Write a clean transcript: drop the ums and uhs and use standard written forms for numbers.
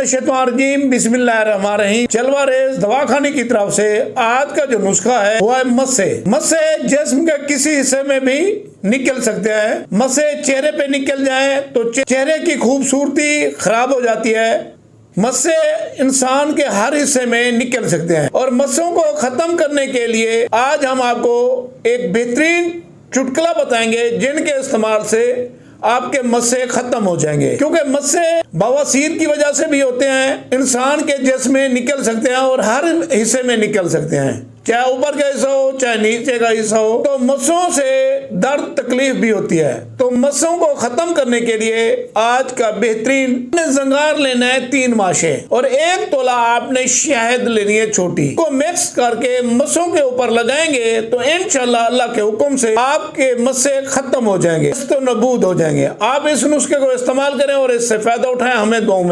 बिस्मिल्लाहिर्रहमानिर्रहीम बिस्मिल्लाहिर्रहमानिर्रहीम। जलवा रेज दवाखाने की तरफ से आज का जो नुस्खा है वो है मस्से। मस्से जिस्म के किसी हिस्से में भी निकल सकते हैं। मस्से चेहरे पे निकल जाए तो चेहरे की खूबसूरती खराब हो जाती है। मस्से इंसान के हर हिस्से में निकल सकते हैं और मस्सों को खत्म करने के लिए आज हम आपको एक बेहतरीन चुटकुला बताएंगे जिनके इस्तेमाल से आपके मस्से खत्म हो जाएंगे। क्योंकि मस्से बवासीर की वजह से भी होते हैं, इंसान के जिस्म में निकल सकते हैं और हर हिस्से में निकल सकते हैं, चाहे ऊपर का हिस्सा हो चाहे नीचे का हिस्सा हो। तो मस्सों से दर्द तकलीफ भी होती है। तो मस्सों को खत्म करने के लिए आज का बेहतरीन जंगार लेना है 3 माशे और 1 तोला आपने शहद लेनी है छोटी को मिक्स करके मस्सों के ऊपर लगाएंगे तो इंशाल्लाह अल्लाह के हुक्म से आपके मस्से खत्म हो जाएंगे, तो नबूद हो जाएंगे। आप इस नुस्खे को इस्तेमाल करें और इससे फायदा उठाएं। हमें दुआओं में